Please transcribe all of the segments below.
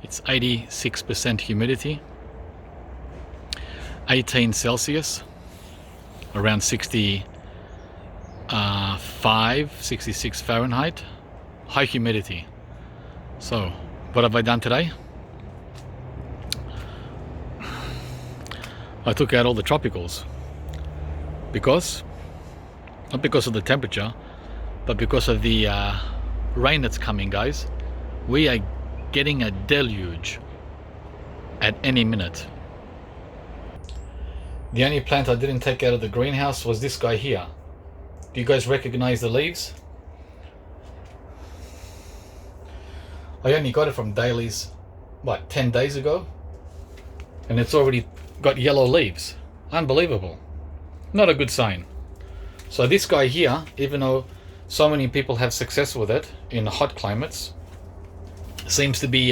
It's 86% humidity, 18 Celsius, around 66 Fahrenheit, high humidity. So what have I done today? I took out all the tropicals not because of the temperature, but because of the rain that's coming, guys. We are getting a deluge at any minute. The only plant I didn't take out of the greenhouse was this guy here. Do you guys recognize the leaves? I only got it from Daly's, 10 days ago? And it's already got yellow leaves. Unbelievable. Not a good sign. So this guy here, even though so many people have success with it in hot climates, seems to be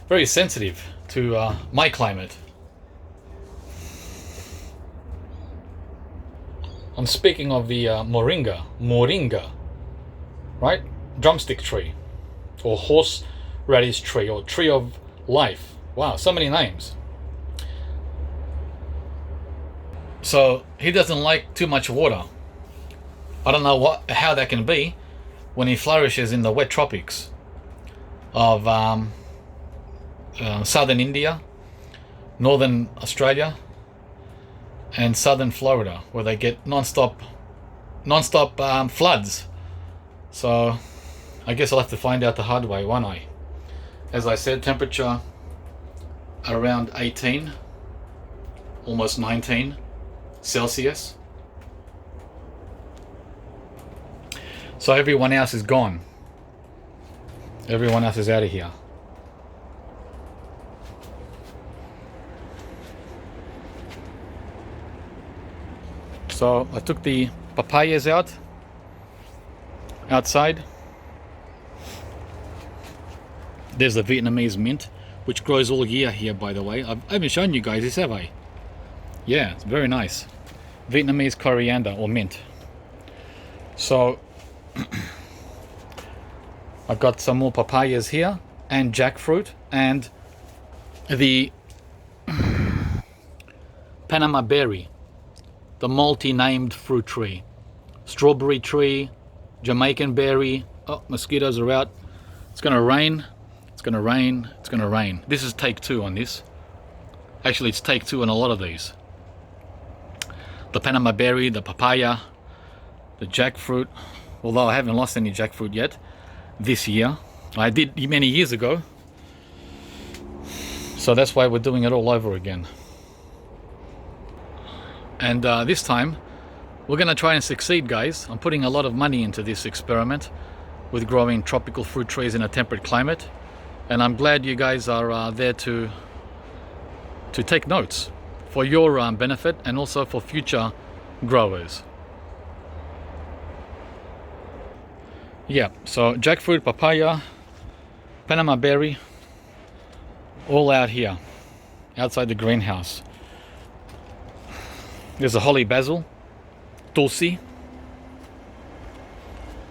very sensitive to my climate. I'm speaking of the moringa, right? Drumstick tree, or horseradish tree, or tree of life. Wow, so many names. So he doesn't like too much water. I don't know how that can be when he flourishes in the wet tropics of southern India, northern Australia, and southern Florida, where they get non-stop floods. So I guess I'll have to find out the hard way, won't I? As I said, temperature around 18, almost 19 Celsius. So everyone else is gone. Everyone else is out of here. So I took the papayas outside. There's the Vietnamese mint, which grows all year here, by the way. I haven't shown you guys this, have I? Yeah, it's very nice. Vietnamese coriander or mint. So I've got some more papayas here, and jackfruit, and the Panama berry, the multi-named fruit tree, strawberry tree, Jamaican berry. Oh, mosquitoes are out. It's gonna rain. It's gonna rain. It's gonna rain. This is take 2 on this. Actually, it's take 2 on a lot of these. The Panama berry, the papaya, the jackfruit. Although I haven't lost any jackfruit yet this year. I did many years ago. So that's why we're doing it all over again. And this time, we're going to try and succeed, guys. I'm putting a lot of money into this experiment with growing tropical fruit trees in a temperate climate. And I'm glad you guys are there to take notes for your benefit and also for future growers. Yeah, so jackfruit, papaya, Panama berry, all out here, outside the greenhouse. There's a holly basil, tulsi,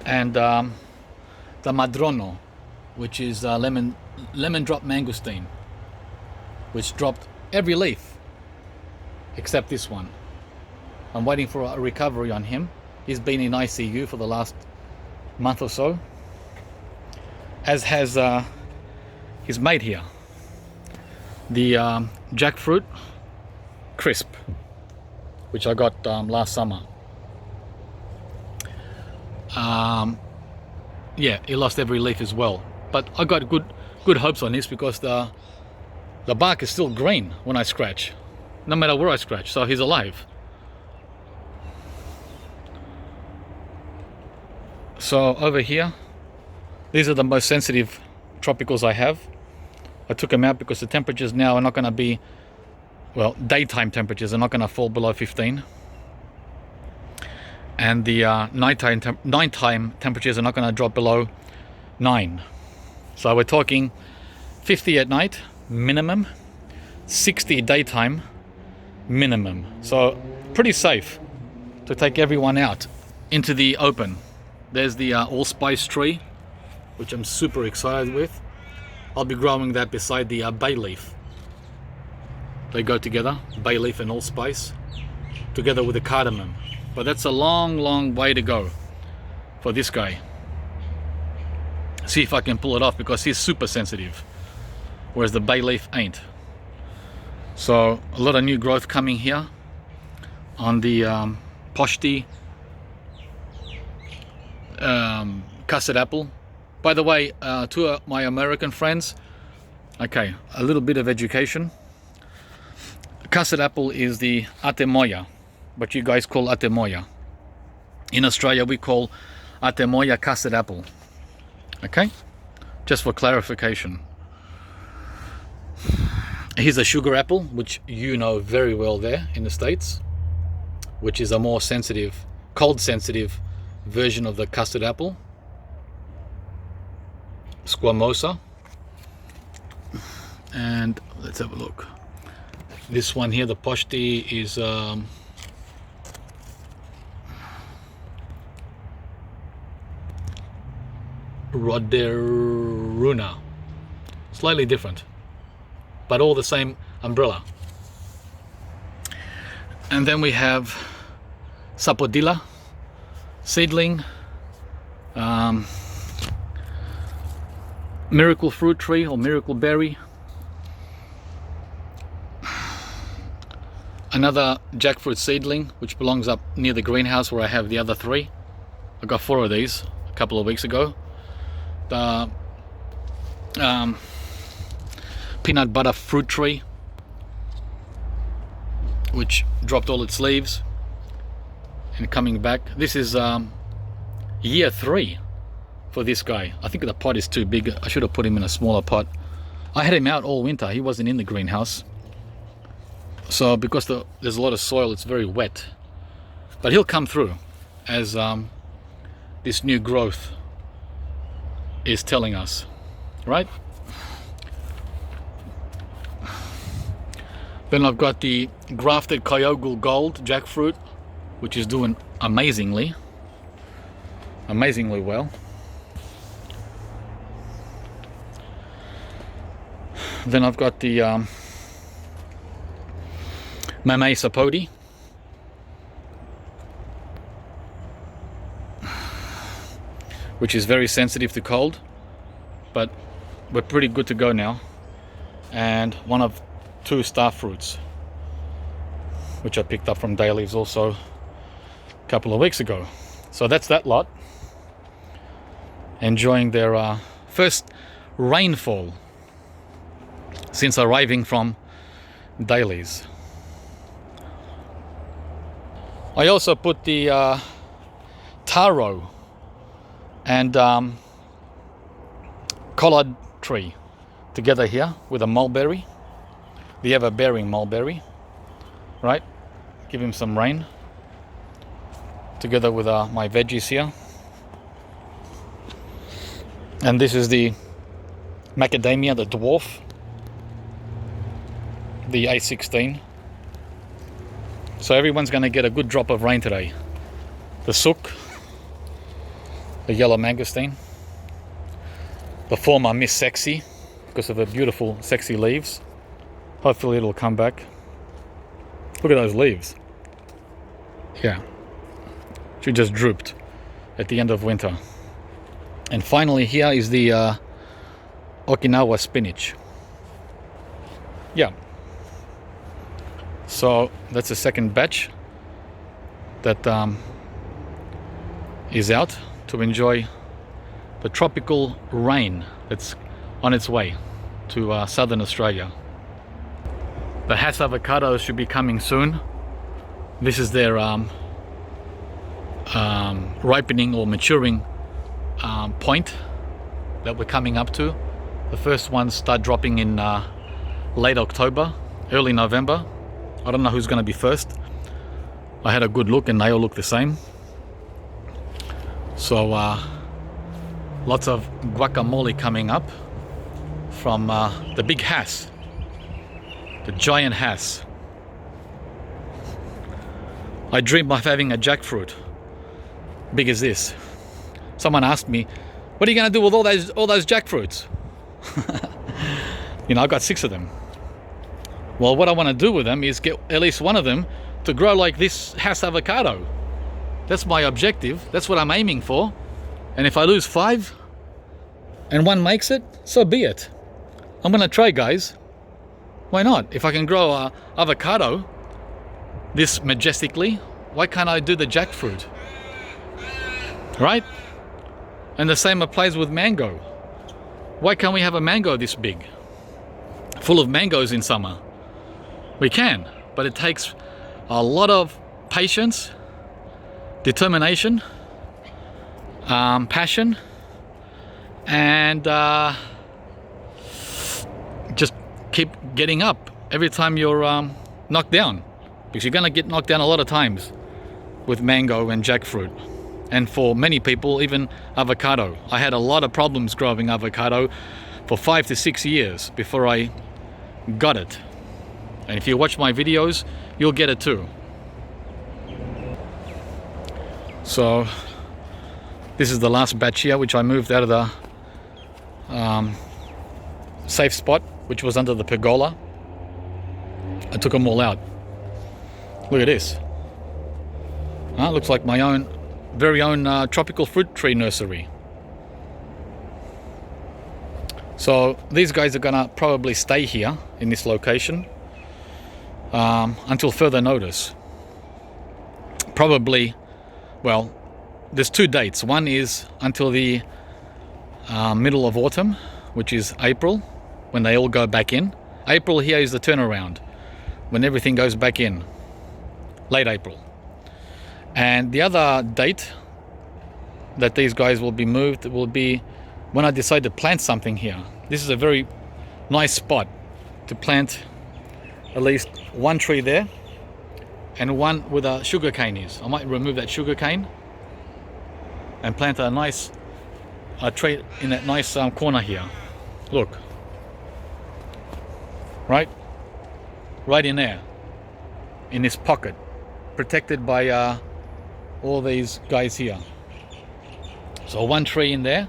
and the madrono, which is lemon drop mangosteen, which dropped every leaf except this one. I'm waiting for a recovery on him. He's been in ICU for the last month or so, as has his mate here, the jackfruit crisp, which I got last summer. Yeah, he lost every leaf as well, but I got good hopes on this because the bark is still green when I scratch, no matter where I scratch. So he's alive. So over here, these are the most sensitive tropicals I have. I took them out because the temperatures now are not going to be, well, daytime temperatures are not going to fall below 15. And the nighttime temperatures are not going to drop below 9. So we're talking 50 at night minimum, 60 daytime minimum. So pretty safe to take everyone out into the open. There's the allspice tree, which I'm super excited with. I'll be growing that beside the bay leaf. They go together, bay leaf and allspice, together with the cardamom. But that's a long, long way to go for this guy. See if I can pull it off, because he's super sensitive, whereas the bay leaf ain't. So a lot of new growth coming here on the Poshti custard apple. By the way, to my American friends, okay, a little bit of education. Custard apple is the atemoya, but you guys call atemoya. In Australia we call atemoya custard apple. Okay, just for clarification. Here's a sugar apple, which you know very well there in the States, which is a more sensitive, cold sensitive version of the custard apple. Squamosa. And let's have a look. This one here, the Poshti, is Roderuna. Slightly different, but all the same umbrella. And then we have Sapodilla seedling, miracle fruit tree or miracle berry, another jackfruit seedling which belongs up near the greenhouse where I have the other three. I got 4 of these a couple of weeks ago. The peanut butter fruit tree, which dropped all its leaves and coming back. This is year 3 for this guy. I think the pot is too big. I should have put him in a smaller pot. I had him out all winter. He wasn't in the greenhouse. So because there's a lot of soil, it's very wet. But he'll come through as this new growth is telling us, right? Then I've got the grafted Kyogle Gold jackfruit, which is doing amazingly well. Then I've got the Mame Sapodi, which is very sensitive to cold, but we're pretty good to go now. And one of 2 star fruits, which I picked up from Dailies also a couple of weeks ago. So that's that lot, enjoying their first rainfall since arriving from Dailies. I also put the taro and collard tree together here with a mulberry, the ever-bearing mulberry, right? Give him some rain, together with my veggies here. And this is the macadamia, the dwarf, the A16. So everyone's going to get a good drop of rain today. The sook, the yellow mangosteen, the former Miss Sexy, because of her beautiful sexy leaves. Hopefully it'll come back. Look at those leaves. Yeah, she just drooped at the end of winter. And finally here is the Okinawa spinach. Yeah. So that's the second batch that is out to enjoy the tropical rain that's on its way to southern Australia. The Hass avocados should be coming soon. This is their ripening or maturing point that we're coming up to. The first ones start dropping in late October, early November. I don't know who's going to be first. I had a good look and they all look the same. So lots of guacamole coming up from the big Hass, the giant Hass. I dream of having a jackfruit big as this. Someone asked me, what are you going to do with all those jackfruits? You know, I got 6 of them. Well, what I want to do with them is get at least one of them to grow like this house avocado. That's my objective. That's what I'm aiming for. And if I lose 5 and one makes it, so be it. I'm gonna try, guys. Why not? If I can grow a avocado this majestically, why can't I do the jackfruit? Right? And the same applies with mango. Why can't we have a mango this big? Full of mangoes in summer. We can, but it takes a lot of patience, determination, passion, and just keep getting up every time you're knocked down, because you're gonna get knocked down a lot of times with mango and jackfruit, and for many people even avocado. I had a lot of problems growing avocado for 5 to 6 years before I got it, and if you watch my videos you'll get it too. So this is the last batch here, which I moved out of the safe spot, which was under the pergola. I took them all out. Look at this. Looks like my own, very own tropical fruit tree nursery. So these guys are gonna probably stay here in this location until further notice. Probably, well, there's 2 dates. One is until the middle of autumn, which is April, when they all go back in. April here is the turnaround, when everything goes back in, late April. And the other date that these guys will be moved will be when I decide to plant something here. This is a very nice spot to plant at least 1 tree there, and one with a sugar cane is. I might remove that sugar cane and plant a nice tree in that nice corner here. Look, right in there, in this pocket, protected by all these guys here. So 1 tree in there,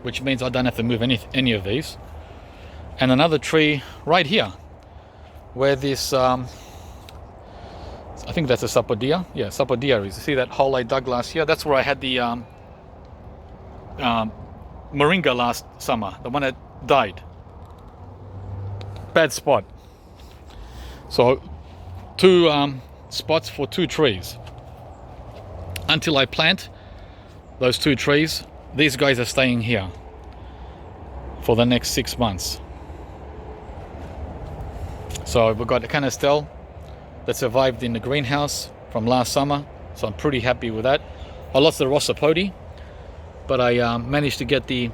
which means I don't have to move any of these, and another tree right here, where this I think that's a sapodilla. Yeah, sapodilla is. You see that hole I dug last year? That's where I had the moringa last summer, the one that died. Bad spot. So 2 spots for 2 trees. Until I plant those 2 trees, these guys are staying here for the next 6 months. So we've got a canastel that survived in the greenhouse from last summer, so I'm pretty happy with that. I lost the rossapodi, but I managed to get the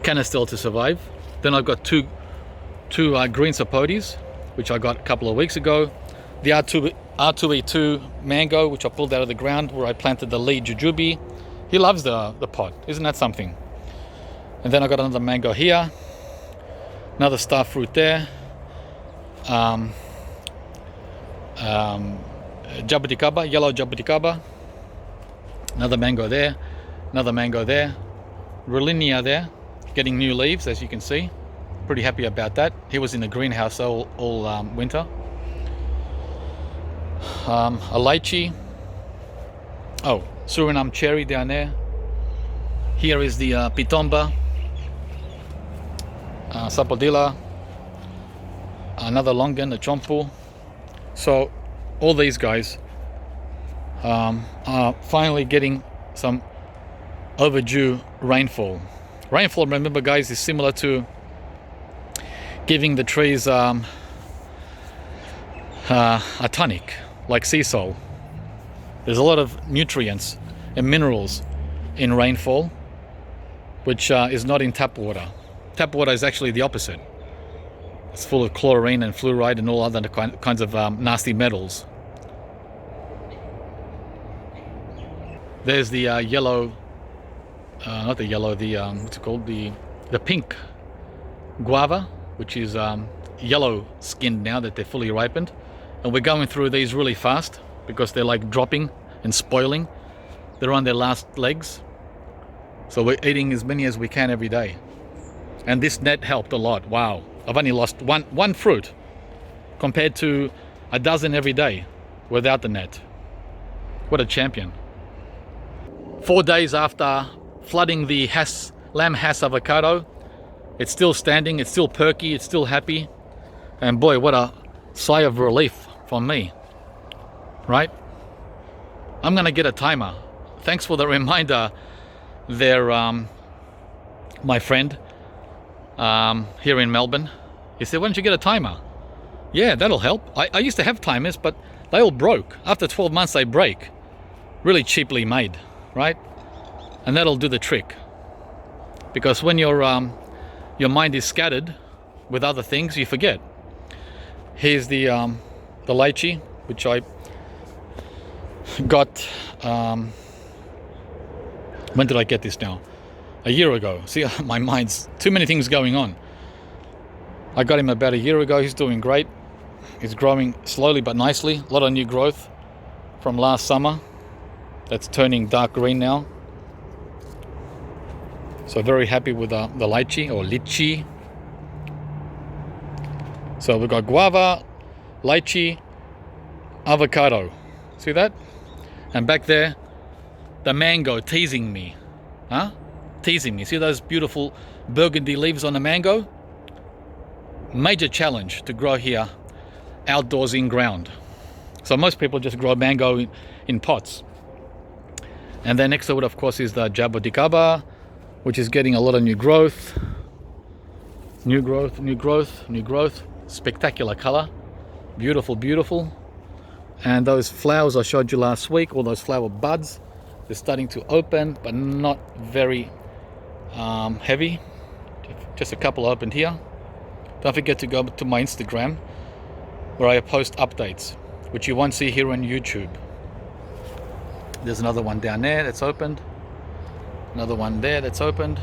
canastel to survive. Then I've got two green sapodis, which I got a couple of weeks ago. The R2E2 mango, which I pulled out of the ground where I planted the lead jujube. He loves the pot, isn't that something? And then I got another mango here, another star fruit there, jabuticaba, yellow jabuticaba, another mango there, Rollinia there, getting new leaves, as you can see. Pretty happy about that. He was in the greenhouse all winter. A lychee. Oh, Suriname cherry down there. Here is the pitomba, sapodilla, another longan, a chompu. So all these guys are finally getting some overdue rainfall. Rainfall, remember guys, is similar to giving the trees a tonic, like sea salt. There's a lot of nutrients and minerals in rainfall, which is not in tap water. Tap water is actually the opposite. It's full of chlorine and fluoride and all other kinds of nasty metals. There's the yellow, not the yellow, the what's it called, the pink guava, which is yellow skinned now that they're fully ripened. And we're going through these really fast because they're like dropping and spoiling. They're on their last legs. So we're eating as many as we can every day. And this net helped a lot. Wow. I've only lost one fruit compared to a dozen every day without the net. What a champion. 4 days after flooding the lamb Hass avocado, it's still standing, it's still perky, it's still happy. And boy, what a sigh of relief from me, right? I'm gonna get a timer. Thanks for the reminder there, my friend here in Melbourne. He said, why don't you get a timer? Yeah, that'll help. I used to have timers, but they all broke. After 12 months, they break. Really cheaply made, right? And that'll do the trick. Because when your mind is scattered with other things, you forget. Here's the lychee, which I got, when did I get this now? A year ago. See, my mind's too many things going on. I got him about a year ago. He's doing great. He's growing slowly but nicely. A lot of new growth from last summer. That's turning dark green now. So very happy with the lychee or litchi. So we've got guava, lychee, avocado. See that? And back there, the mango teasing me. Huh? Teasing me. See those beautiful burgundy leaves on the mango? Major challenge to grow here outdoors in ground. So most people just grow mango in pots. And then next to it, of course, is the jaboticaba, which is getting a lot of new growth. New growth, new growth, new growth. Spectacular color. Beautiful, beautiful. And those flowers I showed you last week, all those flower buds, they're starting to open, but not very heavy. Just a couple opened here. Don't forget to go to my Instagram, where I post updates, which you won't see here on YouTube. There's another one down there that's opened. Another one there that's opened.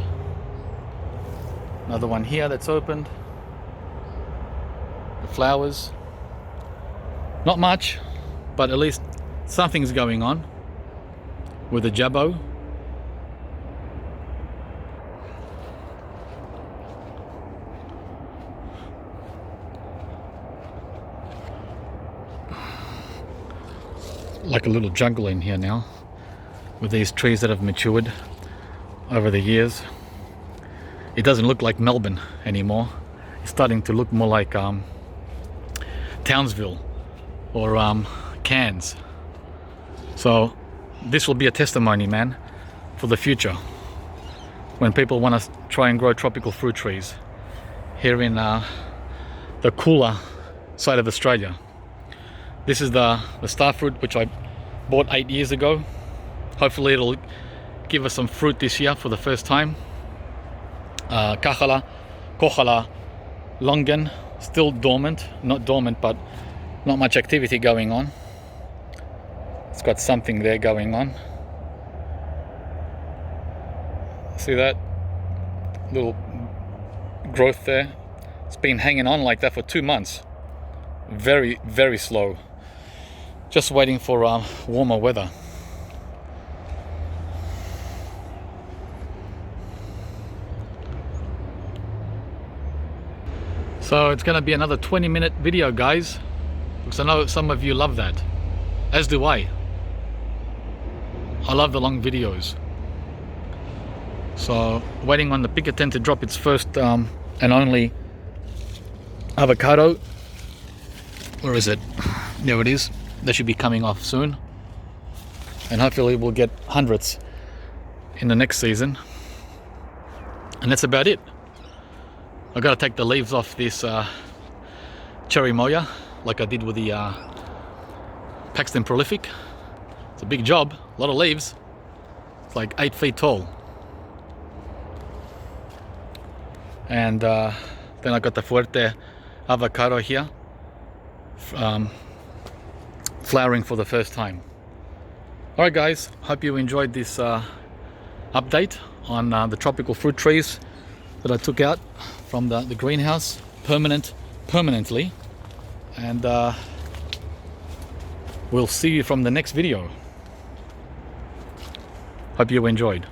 Another one here that's opened. The flowers. Not much, but at least something's going on with the jabbo. Like a little jungle in here now, with these trees that have matured over the years. It doesn't look like Melbourne anymore. It's starting to look more like Townsville or Cairns. So this will be a testimony, man, for the future when people want to try and grow tropical fruit trees here in the cooler side of Australia. This is the star fruit, which I bought 8 years ago. Hopefully it'll give us some fruit this year for the first time. Kachala, Kochala, Longan, still dormant. Not dormant, but not much activity going on. It's got something there going on. See that? Little growth there. It's been hanging on like that for 2 months. Very, very slow. Just waiting for warmer weather. So it's going to be another 20-minute video, guys, because I know some of you love that, as do I. I love the long videos. So waiting on the Picatin to drop its first and only avocado. Where is it? There it is. That should be coming off soon, and hopefully we'll get hundreds in the next season. And that's about it. I've got to take the leaves off this cherry moya, like I did with the Paxton Prolific. It's a big job, a lot of leaves. It's like 8 feet tall. And then I got the Fuerte avocado here, flowering for the first time. Alright guys, hope you enjoyed this update on the tropical fruit trees that I took out from the greenhouse permanently. And we'll see you from the next video. Hope you enjoyed.